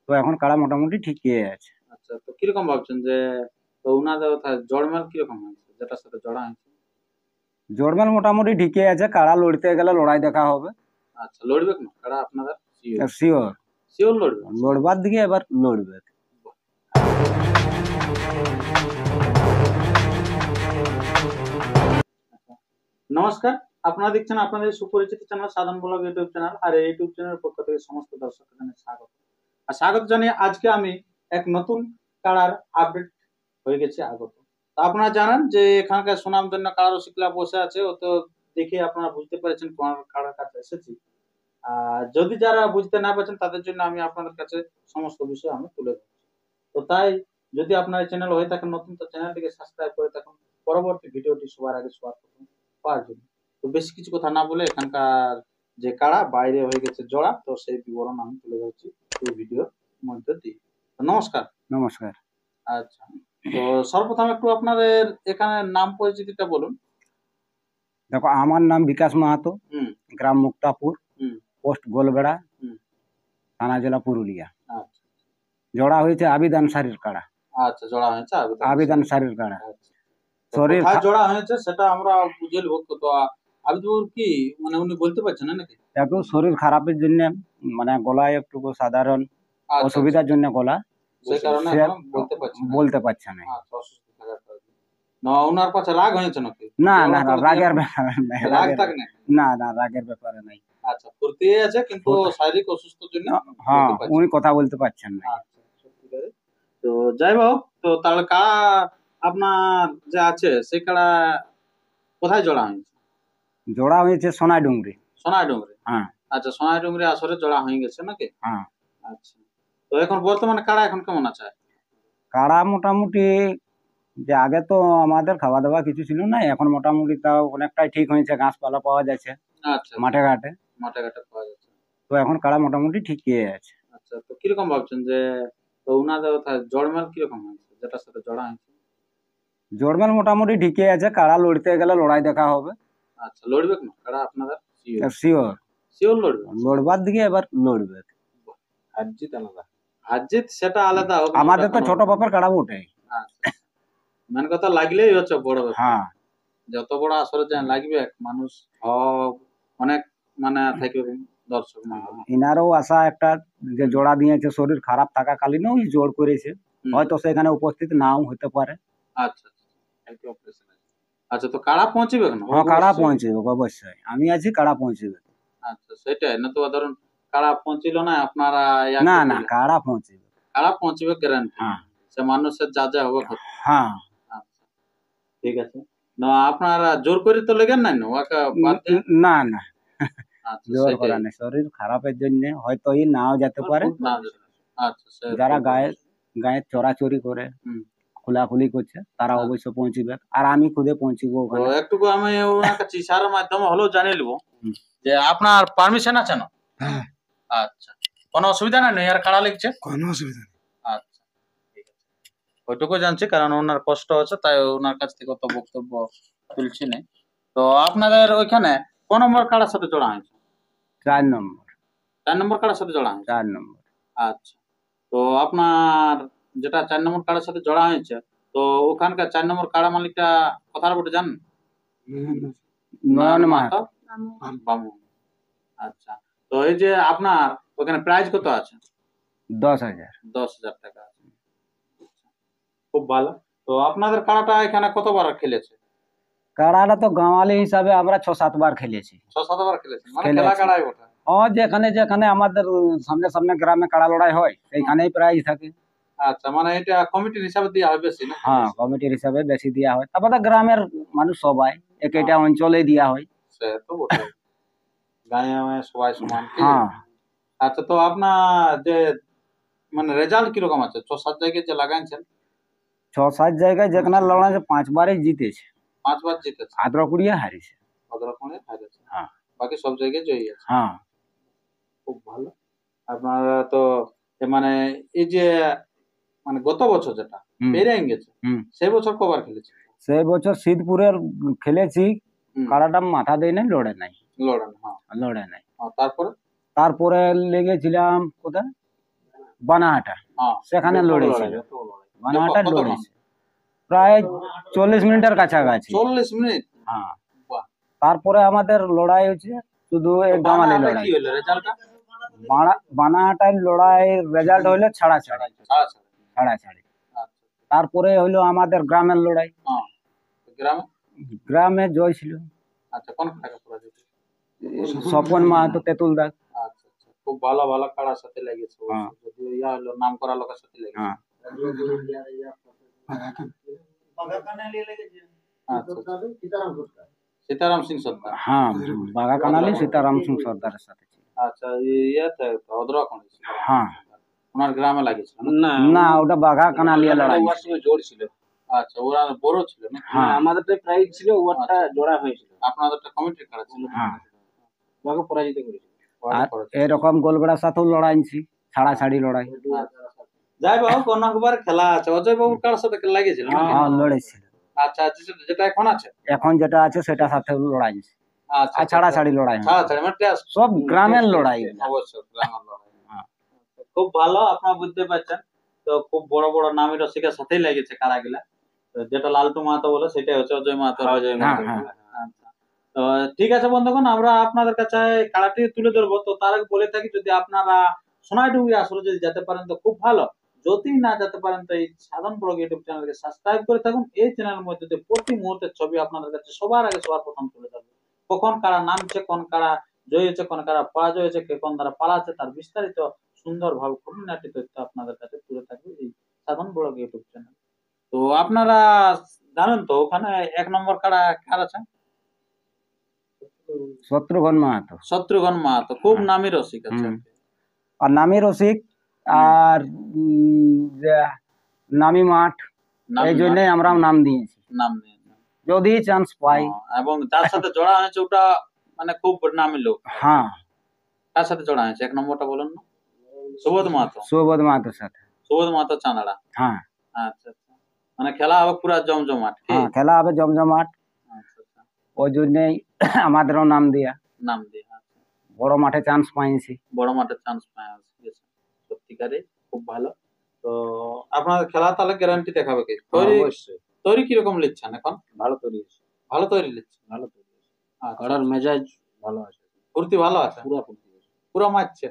তো এখন কাড়া মোটামুটি ঠিকই আছে। আচ্ছা, তো কিরকম ভাবছেন যে তো উনাদের জড়মেল কিরকম হয়েছে যেটার সাথে জড়া হয়েছে? জোড়মেল মোটামুটি ঠিকই আছে, কাড়া লড়তে গেলে লড়াই দেখা হবে। আচ্ছা, লড়বে না কারা আপনাদের? শিওর শিওর, শিওর লড়বে। লড়বার দিকে এবার লড়বে। নমস্কার, আপনারা দেখছেন আপনাদের সুপরিচিত চ্যানেল সাধারণ ব্লগ ইউটিউব চ্যানেল, আর এই ইউটিউব চ্যানেলের পক্ষ থেকে সমস্ত দর্শকদের জানাই স্বাগত। আর স্বাগত জানিয়ে আজকে আমি এক নতুন কাড়ার আপডেট হয়ে গেছে আগত। তো আপনারা জানেন যে এখানকার সুনামধন্য কাড়া রসিকরা বসে আছে, ও তো দেখে আপনারা বুঝতে পেরেছেন কোন কাড়ার কাছে এসেছি। আর যদি যারা বুঝতে না পারছেন তাদের জন্য আমি আপনাদের কাছে সমস্ত বিষয় আমি তুলে ধরছি। তো তাই যদি আপনার এই চ্যানেল হয়ে থাকেন নতুন, তো চ্যানেলটিকে সাবস্ক্রাইব করে থাকুন পরবর্তী ভিডিওটি সবার আগে সবার প্রথম পাওয়ার জন্য। তো বেশি কিছু কথা না বলে এখানকার যে কাড়া বাইরে হয়ে গেছে জোড়া, তো সেই বিবরণ আমি তুলে ধরছি এই ভিডিওর মধ্যে দিয়ে। নমস্কার। নমস্কার। আচ্ছা, তো সর্বপ্রথম একটু আপনাদের এখানে নাম পরিচিতিটা বলুন। দেখো, আমার নাম বিকাশ মাহাতো, গ্রাম মুক্তাপুর, পোস্ট গোলবেড়া, থানা জেলা পুরুলিয়া। আচ্ছা, জোড়া হয়েছে আবিদ আনসারির কাড়া। আচ্ছা, জোড়া হয়েছে আবিদ আনসারির কাড়া। শরীর জোড়া হয়েছে সেটা আমরা বুঝে নেব। তো আবিদুর কি মানে উনি বলতে পারছেন না নাকি? একটু শরীর খারাপের জন্য, মানে গলায় একটু সাধারণ অসুবিধার জন্য গলা, সেই কারণে বলতে পারছে না। না ওনার কাছে রাগ হয়েছে নাকি? না না না, রাগের ব্যাপারে নাই। রাগ থাক না, না না, রাগের ব্যাপারে নাই। আচ্ছা, ফুর্তি আছে কিন্তু শারীরিক অসুস্থতার জন্য হ্যাঁ, উনি কথা বলতে পারছেন না। আচ্ছা, সত্যিকারে। তো যাই হোক, তো তাহলে কাড়া আপনার যে আছে সেই কাড়া কোথায় জোড়া হয়েছে? জোড়া হয়েছে সোনাইডুংরি। সোনাইডুংরি, হ্যাঁ। আচ্ছা, সোনাইডুংরি আসরে জোড়া হয়ে গেছে নাকি? হ্যাঁ। আচ্ছা, তো এখন বর্তমানে কাড়া এখন কেমন আছে? কাড়া মোটামুটি, যে আগে তো আমাদের খাওয়া দাওয়া কিছু ছিল না, এখন মোটামুটি তাও অনেকটাই ঠিক হয়েছে, ঘাসপালা পাওয়া যাচ্ছে। আচ্ছা, মাঠে ঘাটে পাওয়া যাচ্ছে। তো এখন কাড়া মোটামুটি ঠিকই আছে। আচ্ছা, তো কিরকম ভাবছেন যে তো উনাদের জড়মেল কিরকম হয়েছে যেটার সাথে জড়া হয়েছে? জোড়মেল মোটামুটি ঠিকই আছে, কাড়া লড়তে গেলে লড়াই দেখা হবে। আচ্ছা, লড়বে না কাড়া আপনাদের? শিওর, শিওর লড়বে। লড়বার দিকে এবার লড়বে। হার জিত আলাদা, হার জিত সেটা আলাদা হোক, আমাদের তো ছোট বাপের কাড়া ওঠে। মেন কথা লাগলেই হচ্ছে বড় ব্যাপার। হ্যাঁ, যত বড় আসরে যা লাগবে মানুষ অনেক মানে থাকবে দর্শক। ইনারও আশা একটা, যে জোড়া দিয়েছে শরীর খারাপ থাকাকালীনও জোর করেছে, হয়তো সেখানে উপস্থিত নাও হতে পারে। আচ্ছা, আচ্ছা, তো কাড়া পৌঁছবে কেন? হ্যাঁ, কাড়া পৌঁছবে অবশ্যই, আমি আছি, কাড়া পৌঁছবে। আচ্ছা, সেটাই না তো, ধরুন কাড়া পৌঁছিল না আপনারা? না না, কাড়া পৌঁছবে, কাড়া পৌঁছবে গ্যারান্টি। হ্যাঁ, সে মানুষের যা যা হবে। হ্যাঁ। আচ্ছা, ঠিক আছে। না আপনারা জোর করে তো লেগেন নাই না না, আচ্ছা, জোর করা নেই, শরীর খারাপের জন্য হয়তো নাও যেতে পারে। আচ্ছা, যারা গায়ে চড়াচড়ি করে, খোলাখুলি করছে, তারা অবশ্য পৌঁছবে, আর আমি খুদে পৌঁছবো ওখানে। একটু আমি ওনার কাছে ইশারার মাধ্যমে হলেও জানিয়ে নেবো যে আপনার পারমিশন আছে না? আচ্ছা, কোনো অসুবিধা নাই, আর কাড়া লিখছে কোনো অসুবিধা নেই। আচ্ছা, ঠিক আছে, ওইটুকু জানছি, কারণ ওনার কষ্ট আছে, তাই ওনার কাছ থেকে অত বক্তব্য তুলছি না। তো আপনাদের ওইখানে কোন নম্বর কাড়ার সাথে জোড়া হয়েছে? 4 নম্বর। 4 নম্বর কাড়ার সাথে জোড়া হয়েছে? 4 নম্বর। আচ্ছা, তো আপনার যেটা 4 নম্বর কাড়ার সাথে জোড়া হয়েছে, তো ওখানকার 4 নম্বর কাড়া মালিকটা কথার বটে জানেন? নয়ন মাহাতো। আচ্ছা, তো এই যে আপনার ওখানে প্রাইস কত আছে? 10,000। 10,000 টাকা আছে। খুব ভালো। তো আপনাদের কাড়াটা এখানে কতবার খেলেছে? কাড়াটা তো গাঁওয়ালি হিসাবে আমরা 6-7 বার খেলেছি। 6-7 বার খেলেছি, মানে খেলা কাড়াই ওঠা। যেখানে যেখানে আমাদের সামনে সামনে গ্রামে কাড়া লড়াই হয়, সেইখানেই প্রাইজ থাকে। আচ্ছা, মানে এটা কমিটির হিসাবে দেওয়া হয় বেশি না? হ্যাঁ, কমিটির হিসাবে বেশি দেওয়া হয়, তারপরে গ্রামের মানুষ সবাই একটা অঞ্চলে দেওয়া হয়। সে তো বটে, গায়ে সবাই সমান। হ্যাঁ। আচ্ছা, তো আপনার যে মানে রেজাল্ট কিরকম আছে? 6-7 জায়গায় যে লাগাইছেন? 6-7 জায়গায় যেখানে লড়াই 5 বারই জিতেছে। 5 বার জিতেছে? আদ্রকুড়িয়া হারিছে। হ্যাঁ, বাকি সব জায়গায় জয়ী আছে। হ্যাঁ, খুব ভালো। আপনারা তো মানে এই যে মানে গত বছর যেটা পেরিয়ে গেছে, সেই বছর কবার খেলেছে? সেই বছর সিদ্ধপুরের খেলেছি, কাড়াটা মাথা দেয় নাই, লড়ে নাই। তারপরে লেগেছিলাম কোথায়, বানাহাটা হ্যাঁ সেখানে লড়েছিল, বানাহাটা কতক্ষণ? লড়েছে প্রায় 40 মিনিটের কাছাকাছি। 40 মিনিট। হ্যাঁ, বাহ। তারপরে আমাদের লড়াই হচ্ছে শুধু এই গামালি বানাহাটা লড়াই। কি হলো রেজাল্টটা? বানাহাটার লড়াইয়ের রেজাল্ট হইলো ছাড়াছাড়ি। আচ্ছা ছাড়াছাড়ি। আচ্ছা। তারপরে হইলো আমাদের গ্রামের লড়াই, হ্যাঁ গ্রামে গ্রামে জয় ছিল আচ্ছা কোন কাকে পরাজিত? স্বপন মাহাতো তেঁতুলদার। আচ্ছা আচ্ছা, খুব ভালো ভালো কাড়ার সাথে লেগেছে অবশ্য। হ্যাঁ। যদিও ইয়া হলো নাম করা লোকের সাথে লেগেছে। হ্যাঁ, আচ্ছা আচ্ছা। সীতারাম সিং সর্দার। হ্যাঁ, বাঘা কানালি সীতারাম সিং সর্দারের সাথে ছিল। আচ্ছা ইয়েতে ভদ্রখণ্ডে হ্যাঁ, ওনার গ্রামে লাগিয়েছিল না? না ওটা বাঘা কানালিয়া লড়াই। ওর সঙ্গে জোর ছিল। আচ্ছা ওরা বড় ছিল না? হ্যাঁ। আমাদেরটা প্রাইজ ছিল, ওরটা জোড়া হয়েছিল। আপনাদেরটা কমিটির কাড়া ছিল? হ্যাঁ, ওকে পরাজিত করেছিল। ওরা আর করেছে। এরকম গোলগড়ার সাথেও লড়াইছি, ছাড়াছাড়ি লড়াই। আচ্ছা, আচ্ছা। যাই হোক অনেকবার খেলা আছে। অজয় বাবুর কার সাথে লাগিয়েছিল নাকি? হ্যাঁ, লড়েছিল। আচ্ছা আচ্ছা, যেটা এখন আছে? এখন যেটা আছে সেটা সাথে লড়াইছি, আচ্ছা আর ছাড়াছাড়ি লড়াই হয়। ছাড়াছাড়ি মানে টেস্ট। সব গ্রামের লড়াই। অবশ্যই গ্রামের লড়াই। হ্যাঁ। খুব ভালো, আপনারা বুঝতে পারছেন। তো খুব বড় বড় নামী রসিকের সাথেই লেগেছে কারাগুলা। তো যেটা লালটু মাহাতো বলে সেটাই হচ্ছে অজয় মাহাতো। হ্যাঁ, হ্যাঁ। আচ্ছা, তো ঠিক আছে বন্ধুগণ, আমরা আপনাদের কাছে কারাটি তুলে ধরবো। তো তার আগে বলে থাকি, যদি আপনারা সোনাইডুবি আসলে যদি যেতে পারেন তো খুব ভালো, যদি না যেতে পারেন তো এই সাধারণ ব্লগ ইউটিউব চ্যানেলকে সাবস্ক্রাইব করে থাকুন। এই চ্যানেলের মধ্যে দিয়ে প্রতি মুহূর্তের ছবি আপনাদের কাছে সবার আগে সবার প্রথম তুলে ধরবে। কখন কারা নামছে, কোন কারা জয় হয়েছে, কোন কারা পরাজয় হয়েছে, কে কোন দ্বারা পালাচ্ছে, তার বিস্তারিত সুন্দরভাবে খুঁটিনাটি তথ্য আপনাদের কাছে তুলে থাকবে এই সাধারণ ব্লগ ইউটিউব চ্যানেল। তো আপনারা জানেন তো ওখানে 1 নম্বর কারা কার আছে? শত্রুঘ্ন মাহাতো। শত্রুঘ্ন মাহাতো খুব নামী রসিক আছে। আর নামি রসিক আর নামি মাঠ, এই জন্যই আমরা নাম দিয়েছি, নাম দিয়েছে যদি চান্স পাই। এবং যার সাথে জড়া হয়েছে ওটা মানে খুব নামী লোক। হ্যাঁ, কার সাথে জড়া হয়েছে 1 নম্বরটা বলুন না? সুবোধ মাহাতো। সুবোধ মাহাতোর সাথে। সুবোধ মাহাতো চাঁদড়া। হ্যাঁ, আচ্ছা আচ্ছা, মানে খেলা হবে পুরা জমজমাট। হ্যাঁ, খেলা হবে জমজমাট, আচ্ছা আচ্ছা, ওই জন্যই আমাদেরও নাম দিয়া, নাম দিয়ে। আচ্ছা, বড় মাঠে চান্স পাইছি। বড় মাঠে চান্স পাওয়া গেছে, সত্যিকারে খুব ভালো। তো আপনার খেলা তাহলে গ্যারান্টি দেখাবে কি? অবশ্যই তৈরি কিরকম লিখছেন এখন? ভালো তৈরি আছে, ভালো তৈরি লিখছেন? ভালো তৈরি আছে। আচ্ছা, কাড়ার মেজাজ ভালো আছে, ফুর্তি ভালো আছে, পুরা ফুর্তি আছে, পুরো মারছে।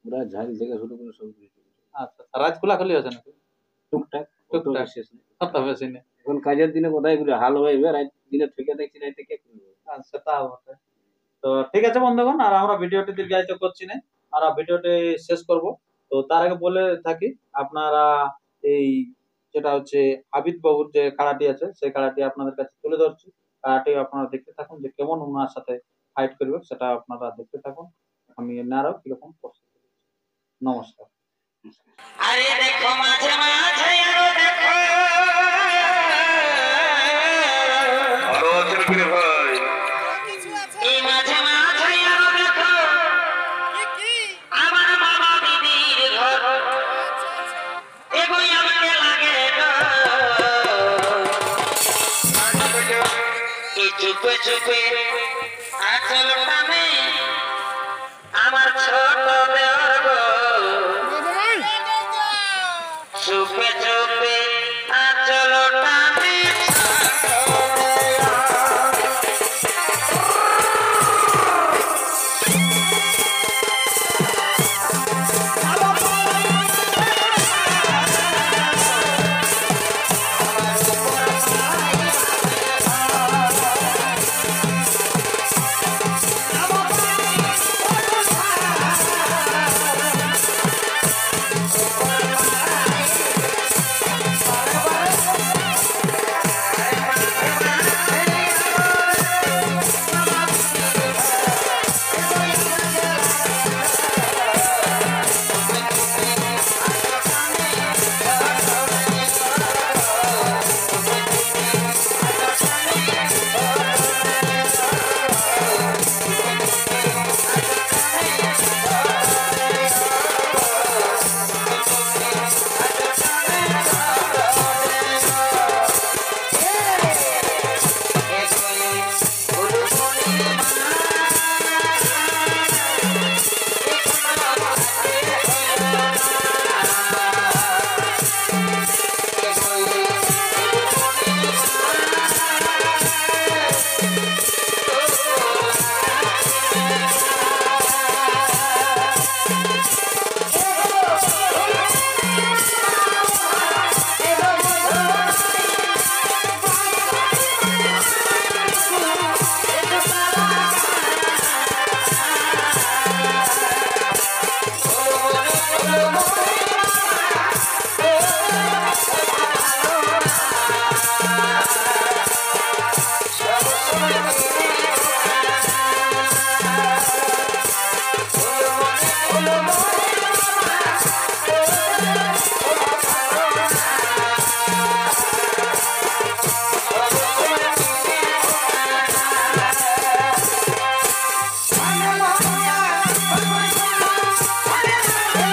পুরা ঝাল থেকে শুরু করে সব কিছু। আচ্ছা, রাত খোলাখুলি আছে নাকি? টুকটাক টুকটাক। শেষ নেই। কত বেশি নেই। এখন কাজের দিনে কোথায় গুলো হাল হয়ে রাত দিনে থেকে দেখছি রাইতে কে করবে। আচ্ছা, তা বটে। তো ঠিক আছে বন্ধুগণ, আর আমরা ভিডিওটি দীর্ঘায়িত করছি না, আর ভিডিওটি শেষ করব। তো তার আগে বলে থাকি, আপনারা এই যেটা হচ্ছে আবিদ বাবুর যে কাড়াটি আছে সেই কাড়াটি আপনাদের কাছে তুলে ধরছি। কাড়াটি আপনারা দেখতে থাকুন যে কেমন ওনার সাথে ফাইট করবে, সেটা আপনারা দেখতে থাকুন। আমি এনারাও কিরকম প্রস্তুতি নিচ্ছি। নমস্কার। আরে দেখো মাঝে মাঝে আরো দেখো এই মাঝে মাঝে আরো দেখো আমার বাবা দিদির ঘর এগোই আমাকে লাগে এই চুপে চুপে আচল টানে আমার ছোট দেওয়ার গো চুপে চুপে আচল টানে সময়